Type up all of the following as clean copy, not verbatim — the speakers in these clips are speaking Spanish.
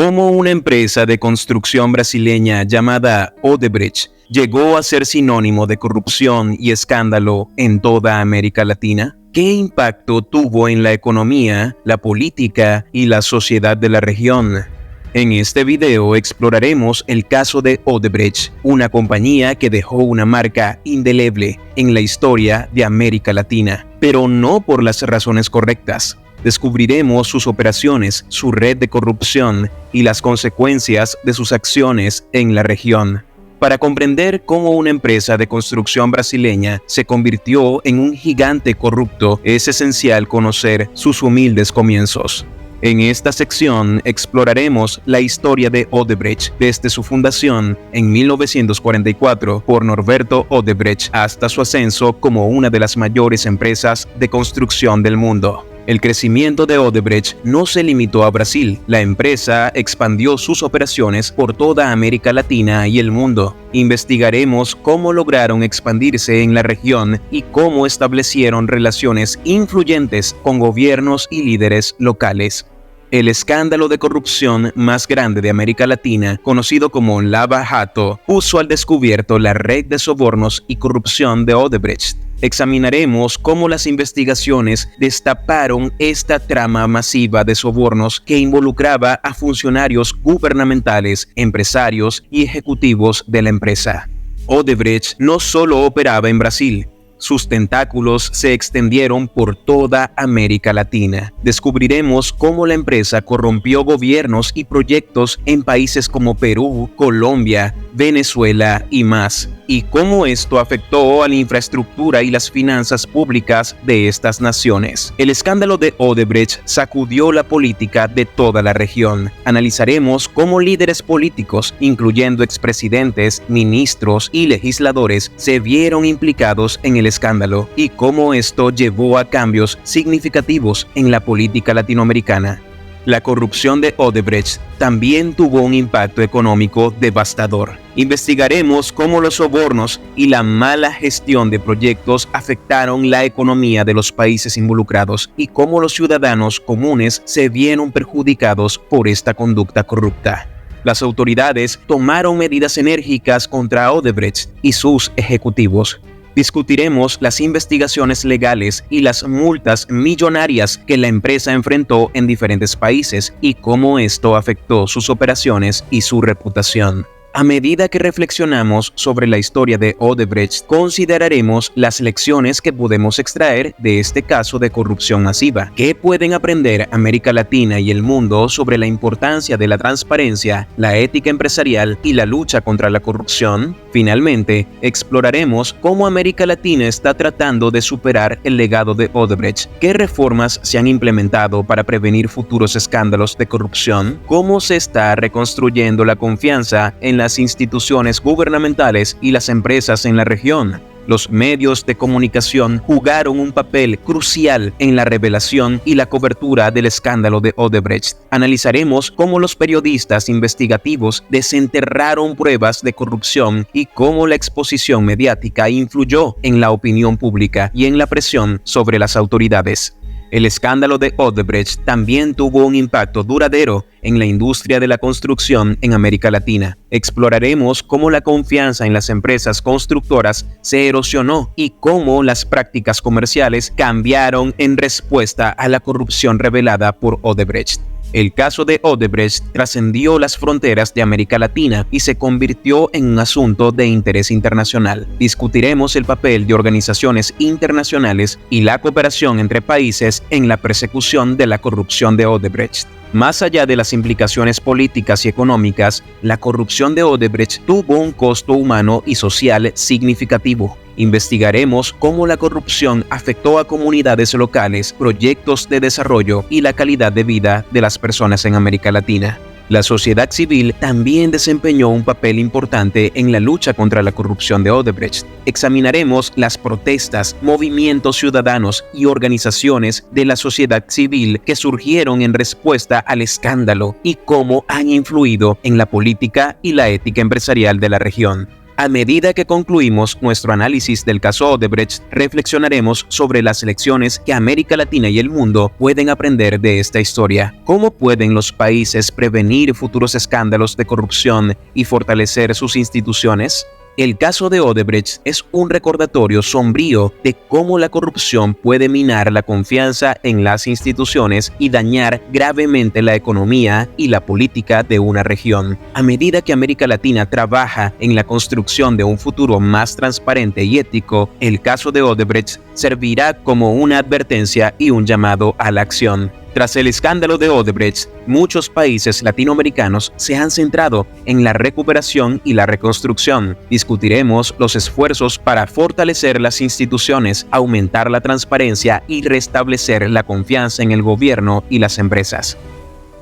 Cómo una empresa de construcción brasileña llamada Odebrecht llegó a ser sinónimo de corrupción y escándalo en toda América Latina. ¿Qué impacto tuvo en la economía, la política y la sociedad de la región? En este video exploraremos el caso de Odebrecht, una compañía que dejó una marca indeleble en la historia de América Latina, pero no por las razones correctas. Descubriremos sus operaciones, su red de corrupción y las consecuencias de sus acciones en la región. Para comprender cómo una empresa de construcción brasileña se convirtió en un gigante corrupto, es esencial conocer sus humildes comienzos. En esta sección exploraremos la historia de Odebrecht desde su fundación en 1944 por Norberto Odebrecht hasta su ascenso como una de las mayores empresas de construcción del mundo. El crecimiento de Odebrecht no se limitó a Brasil. La empresa expandió sus operaciones por toda América Latina y el mundo. Investigaremos cómo lograron expandirse en la región y cómo establecieron relaciones influyentes con gobiernos y líderes locales. El escándalo de corrupción más grande de América Latina, conocido como Lava Jato, puso al descubierto la red de sobornos y corrupción de Odebrecht. Examinaremos cómo las investigaciones destaparon esta trama masiva de sobornos que involucraba a funcionarios gubernamentales, empresarios y ejecutivos de la empresa. Odebrecht no solo operaba en Brasil. Sus tentáculos se extendieron por toda América Latina. Descubriremos cómo la empresa corrompió gobiernos y proyectos en países como Perú, Colombia, Venezuela y más, y cómo esto afectó a la infraestructura y las finanzas públicas de estas naciones. El escándalo de Odebrecht sacudió la política de toda la región. Analizaremos cómo líderes políticos, incluyendo expresidentes, ministros y legisladores, se vieron implicados en el escándalo y cómo esto llevó a cambios significativos en la política latinoamericana. La corrupción de Odebrecht también tuvo un impacto económico devastador. Investigaremos cómo los sobornos y la mala gestión de proyectos afectaron la economía de los países involucrados y cómo los ciudadanos comunes se vieron perjudicados por esta conducta corrupta. Las autoridades tomaron medidas enérgicas contra Odebrecht y sus ejecutivos. Discutiremos las investigaciones legales y las multas millonarias que la empresa enfrentó en diferentes países y cómo esto afectó sus operaciones y su reputación. A medida que reflexionamos sobre la historia de Odebrecht, consideraremos las lecciones que podemos extraer de este caso de corrupción masiva. ¿Qué pueden aprender América Latina y el mundo sobre la importancia de la transparencia, la ética empresarial y la lucha contra la corrupción? Finalmente, exploraremos cómo América Latina está tratando de superar el legado de Odebrecht, qué reformas se han implementado para prevenir futuros escándalos de corrupción, cómo se está reconstruyendo la confianza en las instituciones gubernamentales y las empresas en la región. Los medios de comunicación jugaron un papel crucial en la revelación y la cobertura del escándalo de Odebrecht. Analizaremos cómo los periodistas investigativos desenterraron pruebas de corrupción y cómo la exposición mediática influyó en la opinión pública y en la presión sobre las autoridades. El escándalo de Odebrecht también tuvo un impacto duradero en la industria de la construcción en América Latina. Exploraremos cómo la confianza en las empresas constructoras se erosionó y cómo las prácticas comerciales cambiaron en respuesta a la corrupción revelada por Odebrecht. El caso de Odebrecht trascendió las fronteras de América Latina y se convirtió en un asunto de interés internacional. Discutiremos el papel de organizaciones internacionales y la cooperación entre países en la persecución de la corrupción de Odebrecht. Más allá de las implicaciones políticas y económicas, la corrupción de Odebrecht tuvo un costo humano y social significativo. Investigaremos cómo la corrupción afectó a comunidades locales, proyectos de desarrollo y la calidad de vida de las personas en América Latina. La sociedad civil también desempeñó un papel importante en la lucha contra la corrupción de Odebrecht. Examinaremos las protestas, movimientos ciudadanos y organizaciones de la sociedad civil que surgieron en respuesta al escándalo y cómo han influido en la política y la ética empresarial de la región. A medida que concluimos nuestro análisis del caso Odebrecht, reflexionaremos sobre las lecciones que América Latina y el mundo pueden aprender de esta historia. ¿Cómo pueden los países prevenir futuros escándalos de corrupción y fortalecer sus instituciones? El caso de Odebrecht es un recordatorio sombrío de cómo la corrupción puede minar la confianza en las instituciones y dañar gravemente la economía y la política de una región. A medida que América Latina trabaja en la construcción de un futuro más transparente y ético, el caso de Odebrecht servirá como una advertencia y un llamado a la acción. Tras el escándalo de Odebrecht, muchos países latinoamericanos se han centrado en la recuperación y la reconstrucción. Discutiremos los esfuerzos para fortalecer las instituciones, aumentar la transparencia y restablecer la confianza en el gobierno y las empresas.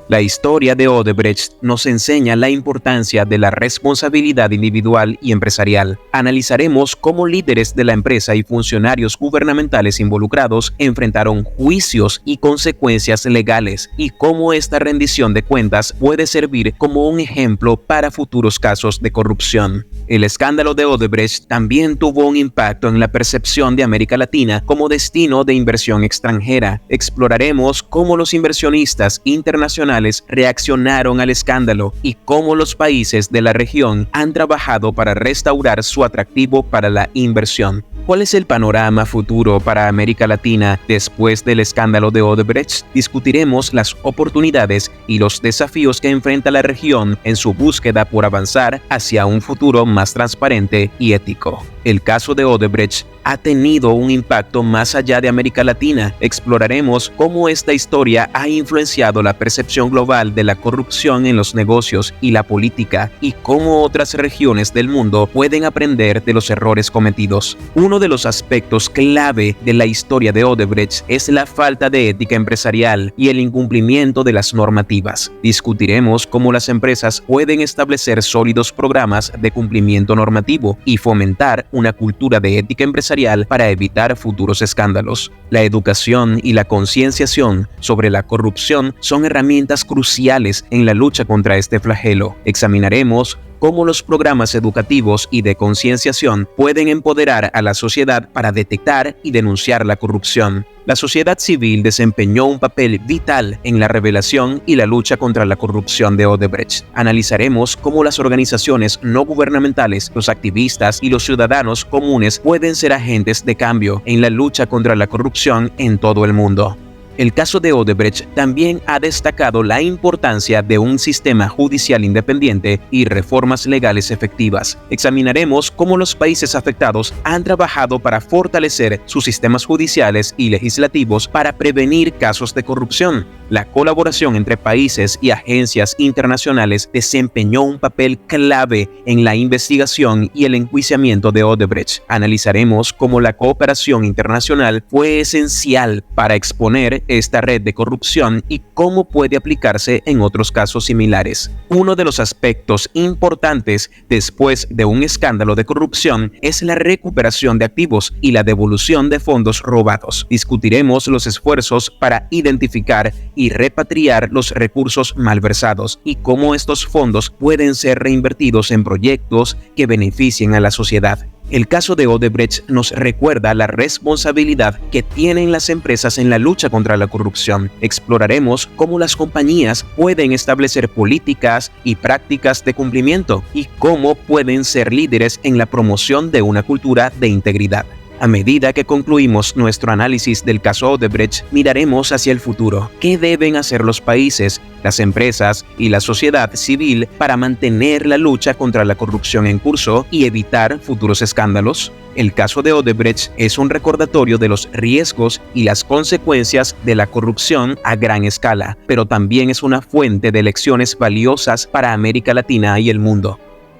La historia de Odebrecht nos enseña la importancia de la responsabilidad individual y empresarial. Analizaremos cómo líderes de la empresa y funcionarios gubernamentales involucrados enfrentaron juicios y consecuencias legales y cómo esta rendición de cuentas puede servir como un ejemplo para futuros casos de corrupción. El escándalo de Odebrecht también tuvo un impacto en la percepción de América Latina como destino de inversión extranjera. Exploraremos cómo los inversionistas internacionales reaccionaron al escándalo y cómo los países de la región han trabajado para restaurar su atractivo para la inversión. ¿Cuál es el panorama futuro para América Latina después del escándalo de Odebrecht? Discutiremos las oportunidades y los desafíos que enfrenta la región en su búsqueda por avanzar hacia un futuro más transparente y ético. El caso de Odebrecht ha tenido un impacto más allá de América Latina. Exploraremos cómo esta historia ha influenciado la percepción global de la corrupción en los negocios y la política y cómo otras regiones del mundo pueden aprender de los errores cometidos. Uno de los aspectos clave de la historia de Odebrecht es la falta de ética empresarial y el incumplimiento de las normativas. Discutiremos cómo las empresas pueden establecer sólidos programas de cumplimiento normativo y fomentar una cultura de ética empresarial para evitar futuros escándalos. La educación y la concienciación sobre la corrupción son herramientas cruciales en la lucha contra este flagelo. Examinaremos cómo los programas educativos y de concienciación pueden empoderar a la sociedad para detectar y denunciar la corrupción. La sociedad civil desempeñó un papel vital en la revelación y la lucha contra la corrupción de Odebrecht. Analizaremos cómo las organizaciones no gubernamentales, los activistas y los ciudadanos comunes pueden ser agentes de cambio en la lucha contra la corrupción en todo el mundo. El caso de Odebrecht también ha destacado la importancia de un sistema judicial independiente y reformas legales efectivas. Examinaremos cómo los países afectados han trabajado para fortalecer sus sistemas judiciales y legislativos para prevenir casos de corrupción. La colaboración entre países y agencias internacionales desempeñó un papel clave en la investigación y el enjuiciamiento de Odebrecht. Analizaremos cómo la cooperación internacional fue esencial para exponer esta red de corrupción y cómo puede aplicarse en otros casos similares. Uno de los aspectos importantes después de un escándalo de corrupción es la recuperación de activos y la devolución de fondos robados. Discutiremos los esfuerzos para identificar y repatriar los recursos malversados y cómo estos fondos pueden ser reinvertidos en proyectos que beneficien a la sociedad. El caso de Odebrecht nos recuerda la responsabilidad que tienen las empresas en la lucha contra la corrupción. Exploraremos cómo las compañías pueden establecer políticas y prácticas de cumplimiento y cómo pueden ser líderes en la promoción de una cultura de integridad. A medida que concluimos nuestro análisis del caso Odebrecht, miraremos hacia el futuro. ¿Qué deben hacer los países, las empresas y la sociedad civil para mantener la lucha contra la corrupción en curso y evitar futuros escándalos? El caso de Odebrecht es un recordatorio de los riesgos y las consecuencias de la corrupción a gran escala, pero también es una fuente de lecciones valiosas para América Latina y el mundo.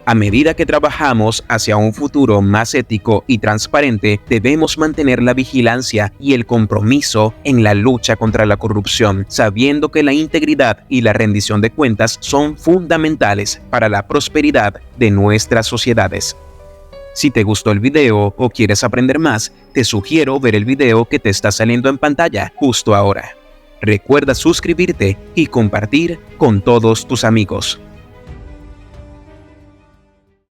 A medida que trabajamos hacia un futuro más ético y transparente, debemos mantener la vigilancia y el compromiso en la lucha contra la corrupción, sabiendo que la integridad y la rendición de cuentas son fundamentales para la prosperidad de nuestras sociedades. Si te gustó el video o quieres aprender más, te sugiero ver el video que te está saliendo en pantalla justo ahora. Recuerda suscribirte y compartir con todos tus amigos.